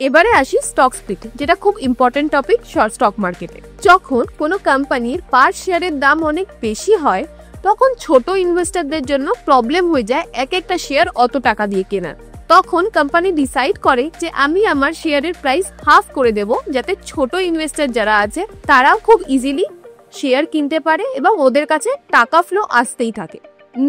এবারে আসি stock split, যেটা খুব ইম্পর্টেন্ট টপিক স্টক মার্কেটে। যখন কোনো কোম্পানির পার শেয়ারের দাম অনেক বেশি হয় তখন ছোট ইনভেস্টরদের জন্য প্রবলেম হয়ে যায় এক একটা শেয়ার অত টাকা দিয়ে কেনার। তখন কোম্পানি ডিসাইড করে যে আমি আমার শেয়ারের প্রাইস হাফ করে দেব, যাতে ছোট ইনভেস্টর যারা আছে তারাও খুব ইজিলি শেয়ার কিনতে পারে এবং ওদের কাছে টাকা ফ্লো আসতেই থাকে।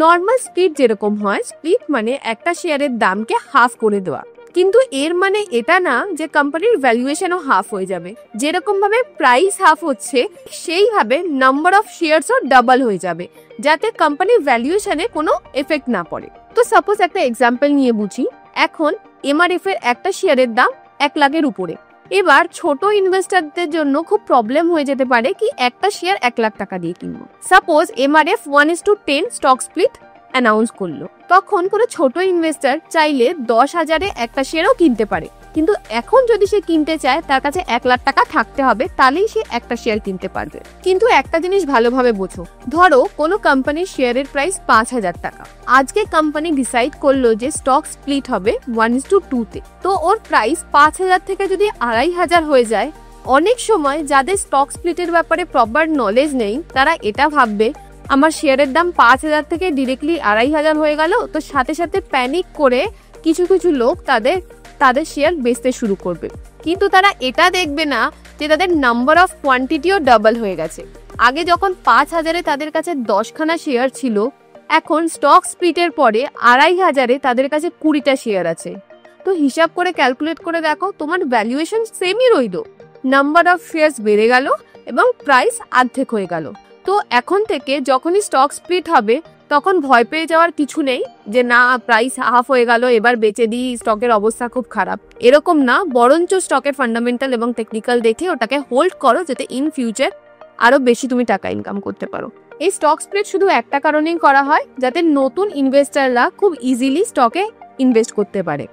নর্মাল স্প্লিট যেরকম হয়, স্প্লিট মানে একটা শেয়ারের দামকে হাফ করে দেওয়া, কিন্তু এর মানে এটা না যে কোম্পানির ভ্যালুয়েশনও হাফ হয়ে যাবে। যেরকম ভাবে প্রাইস হাফ হচ্ছে সেইভাবে নাম্বার অফ শেয়ারসও ডাবল হয়ে যাবে, যাতে কোম্পানির ভ্যালুয়েশনে কোনো এফেক্ট না পড়ে। তো সাপোজ একটা এক্সাম্পল নিয়ে বুঝি। এখন এমআরএফ এর একটা শেয়ারের দাম 1 লাখের উপরে। এবার ছোট ইনভেস্টরদের জন্য খুব প্রবলেম হয়ে যেতে পারে কি একটা শেয়ার 1 লাখ টাকা দিয়ে কিনবো। Suppose MRF 1:10 stock split announce করলো, তখন কোনো ছোট ইনভেস্টর চাইলে 10,000-এ একটা শেয়ারও কিনতে পারে, কিন্তু এখন যদি সে কিনতে চায় তার কাছে 1 লাখ টাকা থাকতে হবে, তাহলেই সে একটা শেয়ার কিনতে পারবে। কিন্তু একটা জিনিস ভালোভাবে বোঝো, ধরো কোনো কোম্পানির শেয়ারের প্রাইস 5,000 টাকা। আজকে কোম্পানি ডিসাইড করলো যে স্টক স্প্লিট হবে 1:2-তে, তো ওর প্রাইস 5,000 থেকে যদি 2,500 হয়ে যায়, অনেক সময় যাদের স্টক স্প্লিটের ব্যাপারে প্রপার নলেজ নেই তারা এটা ভাববে আমার শেয়ারের দাম 5,000 থেকে ডিরেক্টলি 2,500 হয়ে গেল, তো সাথে সাথে প্যানিক করে কিছু কিছু লোক তাদের শেয়ার বেচতে শুরু করবে। কিন্তু তারা এটা দেখবে না যে তাদের নাম্বার অফ কোয়ান্টিটিও ডাবল হয়ে গেছে। আগে যখন 5,000-এ তাদের কাছে 10খানা শেয়ার ছিল, এখন স্টক স্প্লিটের পরে 2,500-এ তাদের কাছে 20টা শেয়ার আছে। তো হিসাব করে ক্যালকুলেট করে দেখো, তোমার ভ্যালুয়েশন সেমই রইল, নাম্বার অফ শেয়ারস বেড়ে গেল এবং প্রাইস অর্ধেক হয়ে গেল। তো এখন থেকে যখনই স্টক স্প্লিট হবে তখন ভয় পেয়ে যাওয়ার কিছু নেই যে না প্রাইস হাফ হয়ে গেল এবার বেচে দিই, স্টকের অবস্থা খুব খারাপ। এরকম না, বরঞ্চ স্টকের ফান্ডামেন্টাল এবং টেকনিক্যাল দেখে ওটাকে হোল্ড করো, যাতে ইন ফিউচার আরো বেশি তুমি টাকা ইনকাম করতে পারো। এই স্টক স্প্লিট শুধু একটা কারণেই করা হয়, যাতে নতুন ইনভেস্টাররা খুব ইজিলি স্টকে ইনভেস্ট করতে পারে।